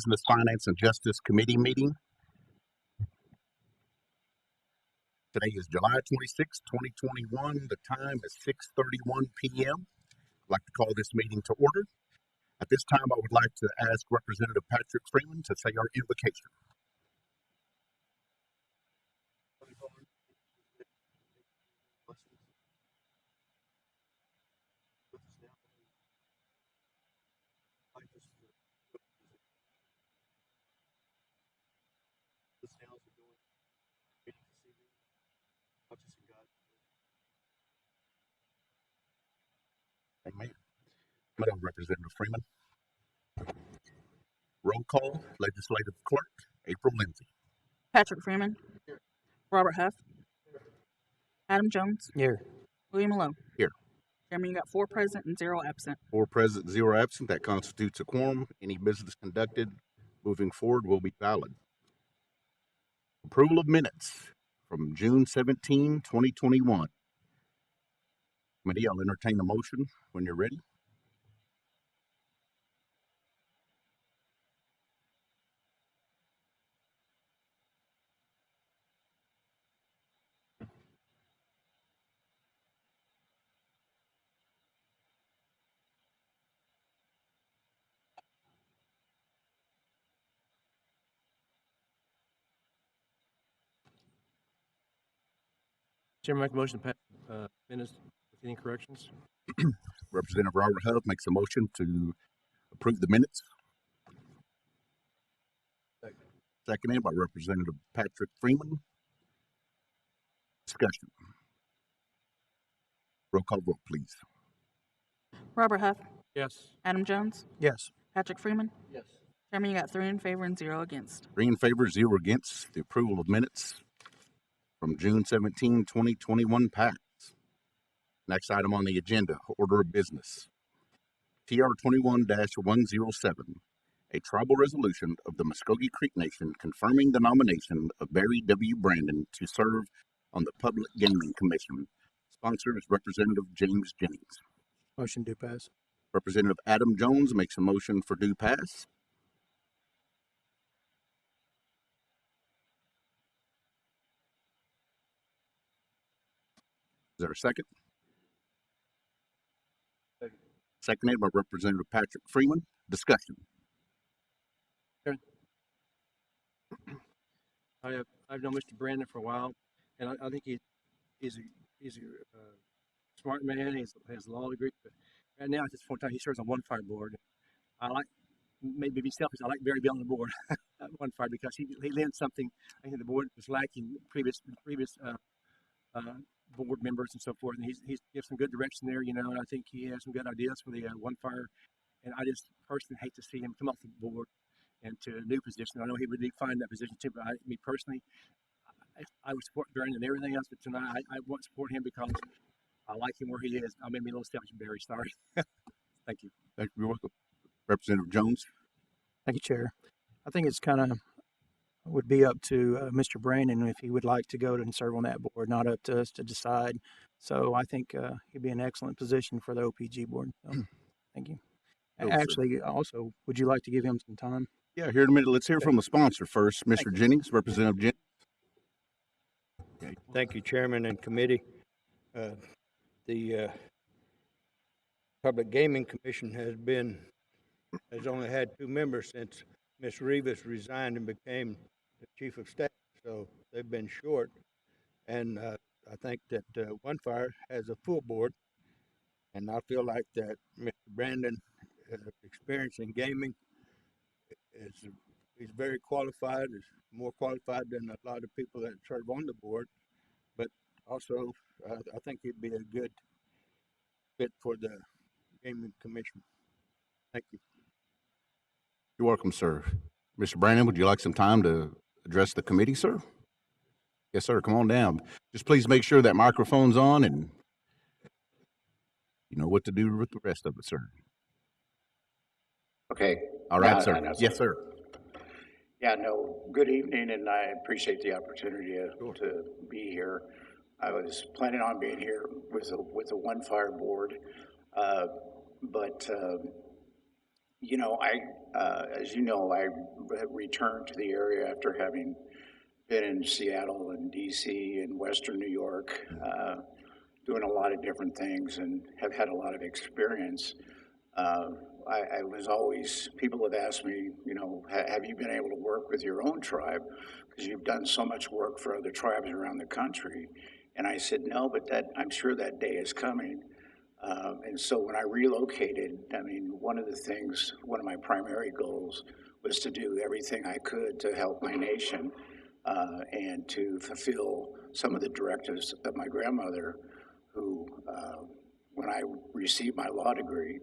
Business, Finance, and Justice Committee meeting. Today is July 26, 2021. The time is 6:31 p.m. I'd like to call this meeting to order. At this time, I would like to ask Representative Patrick Freeman to say our invocation. Amen. Madam Representative Freeman. Roll call, Legislative Clerk, April Lindsay. Patrick Freeman. Here. Robert Huff. Adam Jones. Here. William Malone. Here. Chairman, you got 4 present and 0 absent. 4 present, 0 absent. That constitutes a quorum. Any business conducted moving forward will be valid. Approval of minutes from June 17, 2021. Committee, I'll entertain a motion when you're ready. Chairman, make a motion to pass minutes with any corrections. Representative Robert Huff makes a motion to approve the minutes. Seconded by Representative Patrick Freeman. Discussion. Roll call vote, please. Robert Huff. Yes. Adam Jones. Yes. Patrick Freeman. Yes. Chairman, you got 3 in favor and 0 against. 3 in favor, 0 against. The approval of minutes from June 17, 2021 passed. Next item on the agenda, order of business. TR 21-107, a tribal resolution of the Muskogee Creek Nation confirming the nomination of Barry W. Brandon to serve on the Public Gaming Commission. Sponsor is Representative James Jennings. Motion to pass. Representative Adam Jones makes a motion for due pass. Is there a second? Second. Seconded by Representative Patrick Freeman. Discussion. I've known Mr. Brandon for a while, and I think he's a smart man. He has a law degree, but right now at this point in time, he serves on One Fire board. I like, maybe be selfish, I like Barry being on the board at One Fire because he lends something I think the board was lacking previous board members and so forth, and he's gives some good direction there, and I think he has some good ideas for the One Fire, and I just personally hate to see him come off the board and to a new position. I know he would find that position too, but me personally, I would support Barry and everything else, but tonight I won't support him because I like him where he is. I made me a little selfish, Barry. Sorry. Thank you. Thank you. You're welcome. Representative Jones. Thank you, Chair. I think it's kind of would be up to Mr. Brandon if he would like to go and serve on that board, not up to us to decide. So I think he'd be an excellent position for the OPG board. So, thank you. Actually, also, would you like to give him some time? Yeah, here in a minute. Let's hear from the sponsor first, Mr. Jennings, Representative Jennings. Okay. Thank you, Chairman and Committee. The Public Gaming Commission has only had 2 members since Ms. Rivas resigned and became the Chief of Staff, so they've been short. And I think that One Fire has a full board, and I feel like that Mr. Brandon, experience in gaming, he's very qualified. Is more qualified than a lot of people that serve on the board, but also I think he'd be a good fit for the Gaming Commission. Thank you. You're welcome, sir. Mr. Brandon, would you like some time to address the committee, sir? Yes, sir. Come on down. Just please make sure that microphone's on and you know what to do with the rest of it, sir. Okay. All right, sir. Yes, sir. Yeah, no, good evening, and I appreciate the opportunity to be here. I was planning on being here with the One Fire board, but You know, as you know, I returned to the area after having been in Seattle and DC and Western New York, doing a lot of different things and have had a lot of experience. Uh, I was always, people have asked me, you know, have you been able to work with your own tribe? Because you've done so much work for other tribes around the country. And I said, no, but I'm sure that day is coming. And so when I relocated, I mean, one of my primary goals was to do everything I could to help my nation and to fulfill some of the directives of my grandmother, who, when I received my law degree,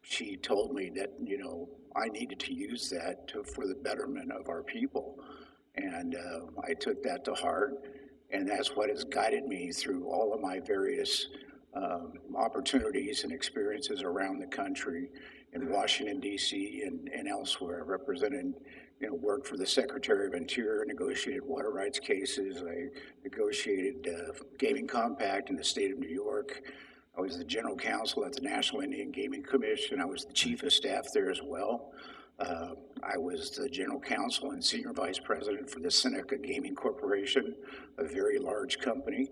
she told me that, you know, I needed to use that for the betterment of our people. And I took that to heart. And that's what has guided me through all of my various opportunities and experiences around the country in Washington, D.C. and elsewhere. I represented, you know, worked for the Secretary of Interior, negotiated water rights cases. I negotiated gaming compact in the state of New York. I was the general counsel at the National Indian Gaming Commission. I was the chief of staff there as well. I was the general counsel and senior vice president for the Seneca Gaming Corporation, a very large company.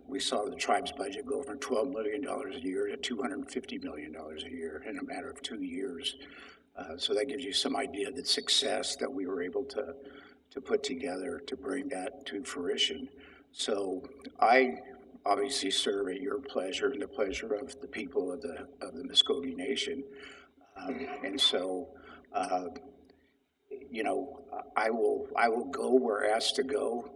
We saw the tribe's budget go from $12 million a year to $250 million a year in a matter of 2 years. So that gives you some idea of the success that we were able to put together to bring that to fruition. So I obviously serve at your pleasure and the pleasure of the people of the Muskogee Nation. And so, you know, I will go where asked to go.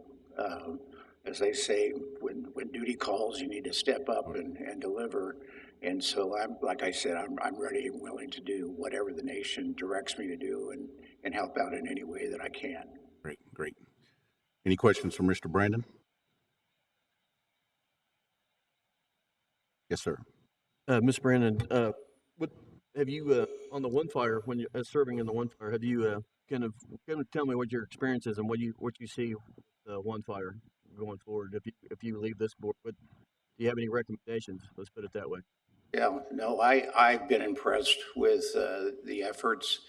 As they say, when duty calls, you need to step up and deliver. And so like I said, I'm ready and willing to do whatever the nation directs me to do and help out in any way that I can. Great, great. Any questions for Mr. Brandon? Yes, sir. Ms. Brandon, what have you on the One Fire when you serving in the One Fire? Have you kind of tell me what your experience is and what you see with One Fire going forward? If you leave this board, but do you have any recommendations? Let's put it that way. Yeah, no, I've been impressed with the efforts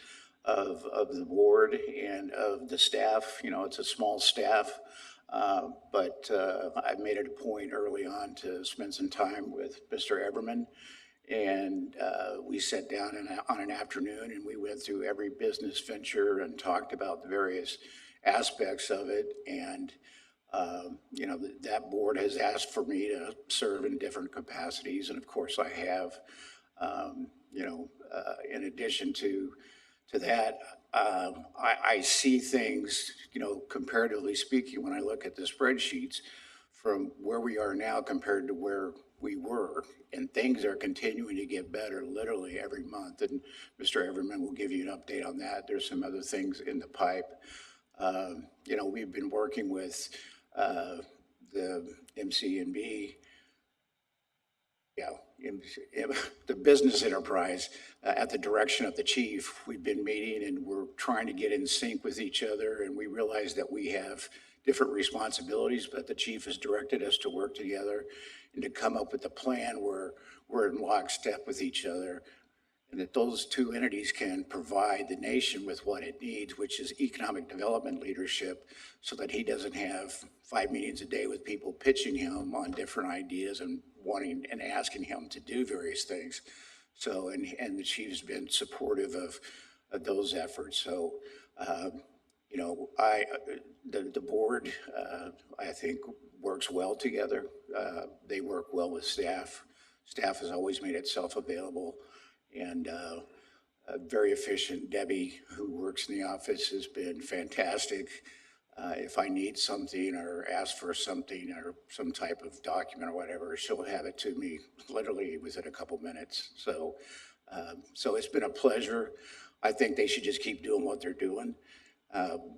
of the board and of the staff. You know, it's a small staff, but I made it a point early on to spend some time with Mr. Everman. And we sat down on an afternoon and we went through every business venture and talked about the various aspects of it. And you know, that board has asked for me to serve in different capacities, and of course I have. You know, in addition to that, I see things, you know, comparatively speaking, when I look at the spreadsheets from where we are now compared to where we were, and things are continuing to get better literally every month. And Mr. Everman will give you an update on that. There's some other things in the pipe. You know, we've been working with the MC&B, the business enterprise at the direction of the chief. We've been meeting and we're trying to get in sync with each other, and we realize that we have different responsibilities, but the chief has directed us to work together and to come up with a plan where we're in lockstep with each other, and that those two entities can provide the nation with what it needs, which is economic development leadership, so that he doesn't have 5 meetings a day with people pitching him on different ideas and wanting and asking him to do various things. So, and the chief's been supportive of those efforts. So, you know, the board, I think, works well together. They work well with staff. Staff has always made itself available, and very efficient. Debbie, who works in the office, has been fantastic. If I need something or ask for something or some type of document or whatever, she'll have it to me literally within a couple minutes. So, so it's been a pleasure. I think they should just keep doing what they're doing.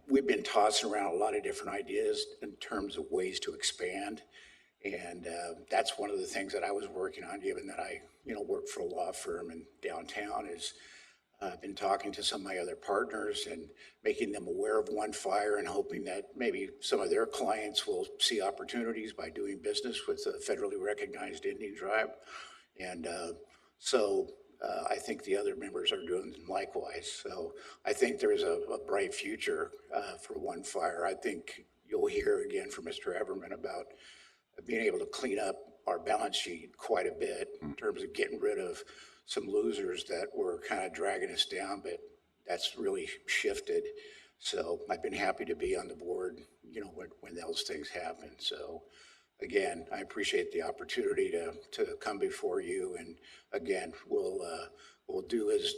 We've been tossing around a lot of different ideas in terms of ways to expand. And that's one of the things that I was working on, given that I, you know, work for a law firm in downtown, is I've been talking to some of my other partners and making them aware of One Fire and hoping that maybe some of their clients will see opportunities by doing business with a federally recognized Indian tribe. And so I think the other members are doing likewise. So I think there's a bright future for One Fire. I think you'll hear again from Mr. Everman about being able to clean up our balance sheet quite a bit in terms of getting rid of some losers that were kind of dragging us down, but that's really shifted. So I've been happy to be on the board, you know, when those things happen. So again, I appreciate the opportunity to come before you, and again, we'll do as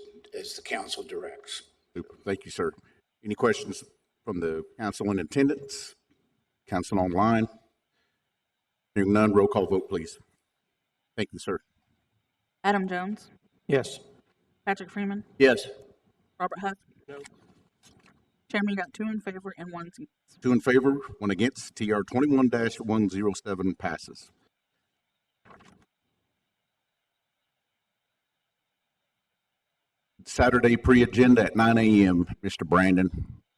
the council directs. Super. Thank you, sir. Any questions from the council in attendance? Council online? Hearing none, roll call vote, please. Thank you, sir. Adam Jones, Yes. Patrick Freeman, Yes. Robert Huff. No. Chairman, you got 2 in favor and 1 against. 2 in favor, 1 against. TR 21-107 passes. Saturday pre-agenda at 9 a.m. Mr. Brandon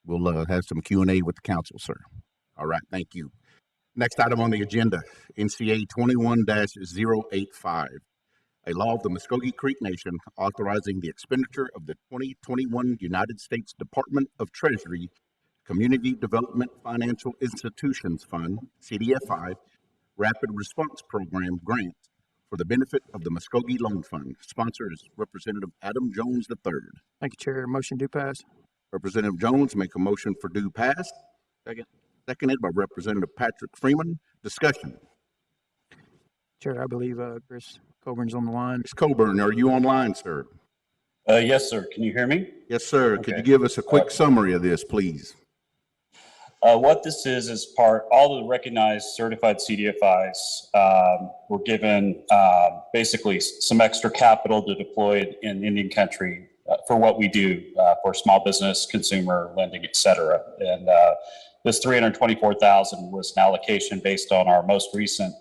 will have some Q&A with the council, sir. All right, thank you. Next item on the agenda, NCA 21-085, a law of the Muskogee Creek Nation authorizing the expenditure of the 2021 United States Department of Treasury Community Development Financial Institutions Fund, CDFI, Rapid Response Program grant for the benefit of the Muskogee Loan Fund. Sponsor is Representative Adam Jones III. Thank you, Chair. Motion do pass. Representative Jones make a motion for due pass. Second. Seconded by Representative Patrick Freeman. Discussion. Chair, I believe Chris Coburn's on the line. Ms. Coburn, are you online, sir? Yes, sir. Can you hear me? Yes, sir. Could you Okay. give us a quick summary of this, please? What this is part, all the recognized certified CDFIs were given basically some extra capital to deploy in Indian country for what we do for small business, consumer lending, et cetera. And this $324,000 was an allocation based on our most recent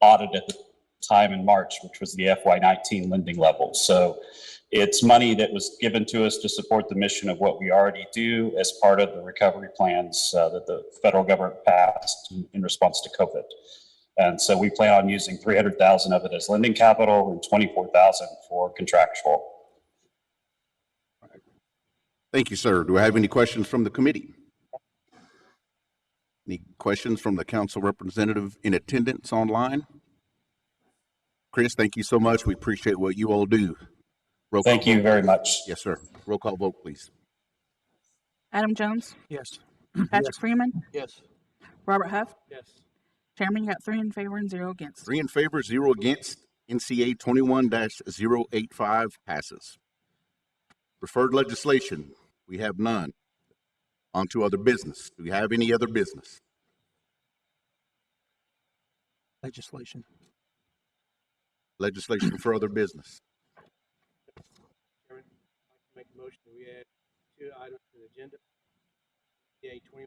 audit at the time in March, which was the FY19 lending level. So it's money that was given to us to support the mission of what we already do as part of the recovery plans that the federal government passed in response to COVID. And so we plan on using $300,000 of it as lending capital and $24,000 for contractual. Thank you, sir. Do I have any questions from the committee? Any questions from the council representative in attendance online? Chris, thank you so much. We appreciate what you all do. Roll call Thank you vote, very please. much. Yes, sir. Roll call vote, please. Adam Jones, Yes. Patrick Freeman, Yes. Robert Huff. Yes. Chairman, you got 3 in favor and 0 against. 3 in favor, 0 against. NCA 21-085 passes. Referred legislation, we have none. On to other business. Do we have any other business? Legislation. Legislation for other business. Chairman, I'd like to make a motion that we add 2 items to the agenda. NCA 21-086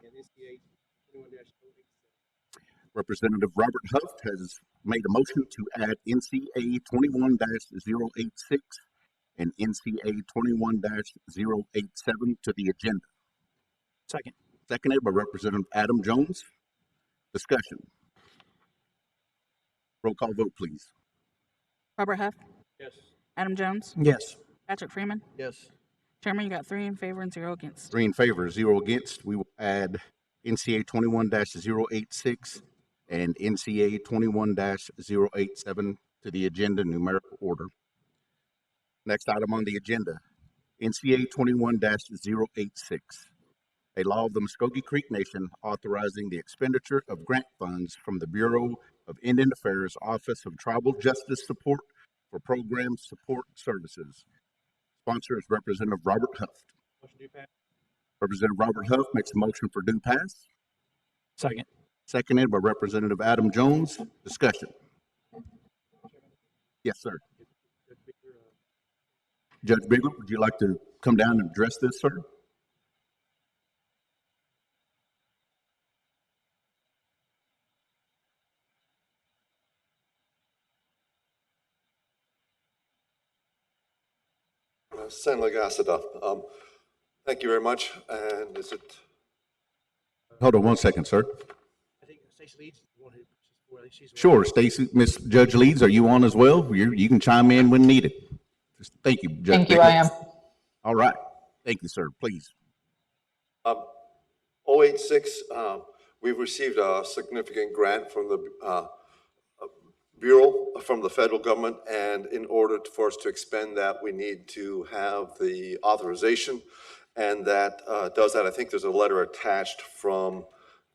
and NCA 21-087. Representative Robert Huff has made a motion to add NCA 21-086 and NCA 21-087 to the agenda. Second. Seconded by Representative Adam Jones. Discussion. Roll call vote, please. Robert Huff, Yes. Adam Jones, Yes. Patrick Freeman. Yes. Chairman, you got 3 in favor and 0 against. 3 in favor, 0 against. We will add NCA 21-086 and NCA 21-087 to the agenda, numerical order. Next item on the agenda, NCA 21-086, a law of the Muskogee Creek Nation authorizing the expenditure of grant funds from the Bureau of Indian Affairs Office of Tribal Justice Support for Program Support Services. Sponsor is Representative Robert Huff. Motion to pass. Representative Robert Huff makes a motion for due pass. Second. Seconded by Representative Adam Jones. Discussion. Yes, sir. Judge Bigler, would you like to come down and address this, sir? Sen Legasada. Thank you very much. And is it? Hold on one second, sir. I think Stacey Leeds is the one who pushes Sure, Stacy, Miss Judge Leeds, are you on as well? You can chime in when needed. Thank you, Judge. Thank you, I am. All right. Thank you, sir. Please. 086, we've received a significant grant from the Bureau from the federal government, and in order for us to expend that, we need to have the authorization, and that does that. I think there's a letter attached from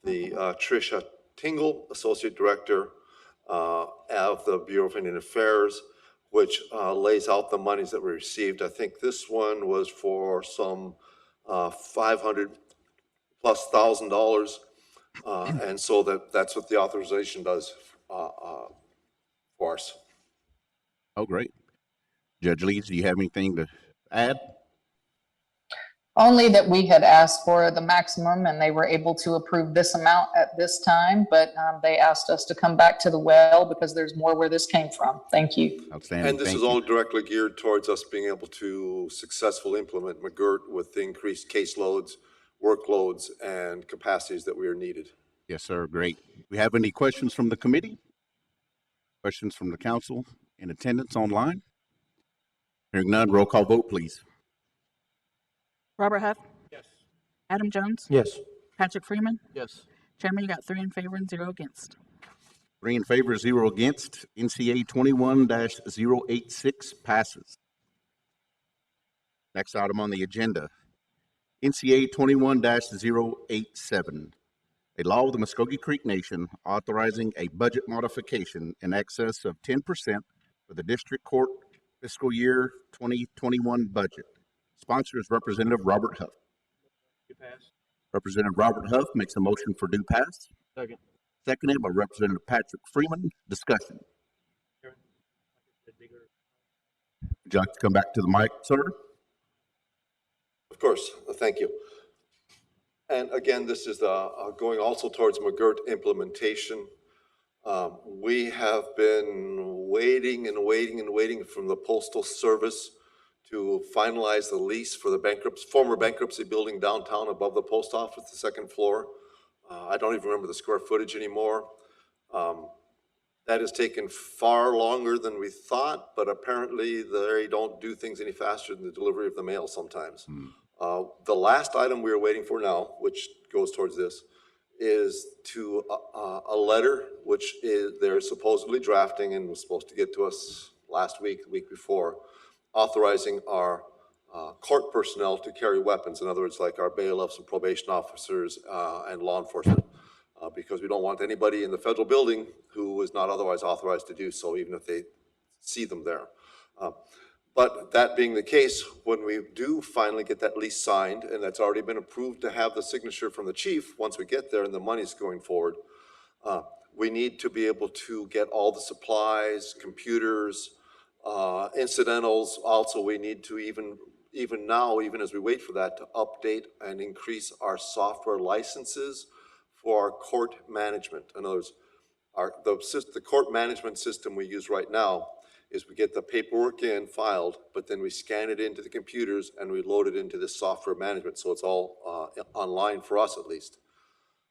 the Tricia Tingle, Associate Director of the Bureau of Indian Affairs, which lays out the monies that we received. I think this one was for some $500,000+, and so that's what the authorization does for us. Oh, great. Judge Leeds, do you have anything to add? Only that we had asked for the maximum and they were able to approve this amount at this time, but they asked us to come back to the well because there's more where this came from. Thank you. Outstanding. And this is all directly geared towards us being able to successfully implement McGirt with the increased caseloads, workloads, and capacities that we are needed. Yes, sir. Great. We have any questions from the committee? Questions from the council in attendance online? Hearing none, roll call vote, please. Robert Huff, Yes. Adam Jones, Yes. Patrick Freeman. Yes. Chairman, you got 3 in favor and 0 against. 3 in favor, 0 against. NCA 21-086 passes. Next item on the agenda, NCA 21-087, a law of the Muskogee Creek Nation authorizing a budget modification in excess of 10% for the district court fiscal year 2021 budget. Sponsor is Representative Robert Huff. Representative Robert Huff makes a motion for due pass. Second. Seconded by Representative Patrick Freeman. Discussion. Would you like to come back to the mic, sir? Of course, thank you. And again, this is going also towards McGirt implementation. We have been waiting and waiting and waiting from the Postal Service to finalize the lease for the former bankruptcy building downtown above the post office, the second floor. I don't even remember the square footage anymore. That has taken far longer than we thought, but apparently they don't do things any faster than the delivery of the mail sometimes. The last item we are waiting for now, which goes towards this, is to a letter which they're supposedly drafting and was supposed to get to us last week, the week before, authorizing our court personnel to carry weapons. In other words, like our bailiffs and probation officers and law enforcement, because we don't want anybody in the federal building who is not otherwise authorized to do so, even if they see them there. But that being the case, when we do finally get that lease signed, and that's already been approved to have the signature from the chief, once we get there and the money's going forward, we need to be able to get all the supplies, computers, incidentals. Also, we need to even now, even as we wait for that, to update and increase our software licenses for our court management. In other words, the court management system we use right now is we get the paperwork in, filed, but then we scan it into the computers and we load it into this software management, so it's all online for us at least.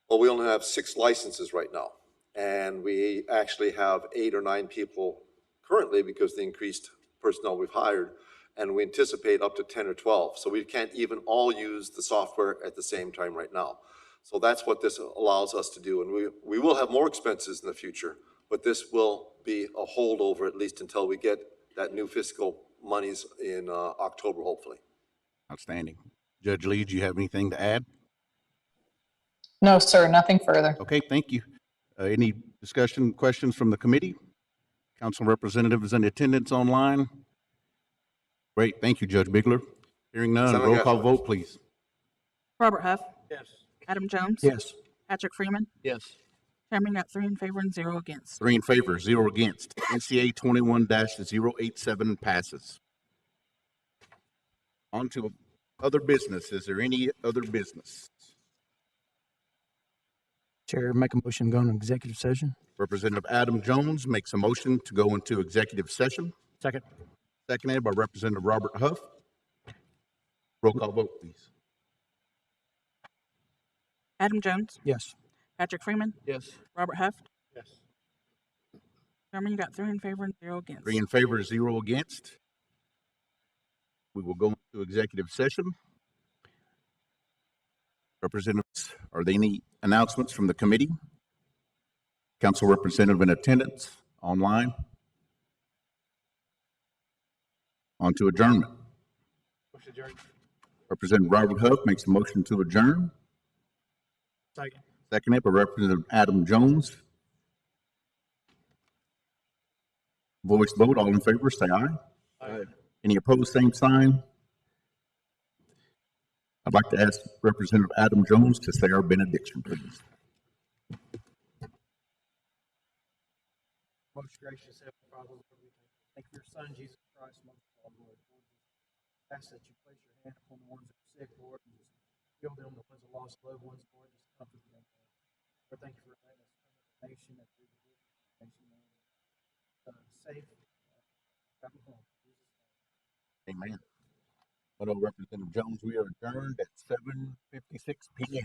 Well, we only have 6 licenses right now, and we actually have 8 or 9 people currently because the increased personnel we've hired, and we anticipate up to 10 or 12. So we can't even all use the software at the same time right now. So that's what this allows us to do, and we will have more expenses in the future, but this will be a holdover at least until we get that new fiscal monies in October, hopefully. Outstanding. Judge Lee, do you have anything to add? No, sir, nothing further. Okay, thank you. Any discussion, questions from the committee? Council representatives in attendance online? Great, thank you, Judge Bigler. Hearing none, roll call vote, please. Robert Huff, Yes. Adam Jones, Yes. Patrick Freeman. Yes. Chairman, you got 3 in favor and 0 against. 3 in favor, 0 against. NCA 21-087 passes. On to other business. Is there any other business? Chair, make a motion to go into executive session. Representative Adam Jones makes a motion to go into executive session. Second. Seconded by Representative Robert Huff. Roll call vote, please. Adam Jones, Yes. Patrick Freeman, Yes. Robert Huff, Yes. Chairman, you got 3 in favor and 0 against. 3 in favor, 0 against. We will go into executive session. Representatives, are there any announcements from the committee? Council representative in attendance, online. On to adjournment. Motion adjourned. Representative Robert Huff makes a motion to adjourn. Second. Seconded by Representative Adam Jones. Voice vote, all in favor, say aye. Aye. Any opposed, same sign. I'd like to ask Representative Adam Jones to say our benediction, please. Most gracious Heavenly Father, Lord, we thank you for your Son, Jesus Christ, most of all, Lord. Ask that you place your hand upon the ones that are sick, Lord, and just heal them, the ones that lost loved ones, Lord, just comfort them, Lord. Lord, thank you for letting us come to the nation and through the nation, Lord. Safe, travel home. In Jesus' name. Amen. Hello, Representative Jones. We are adjourned at 7:56 p.m.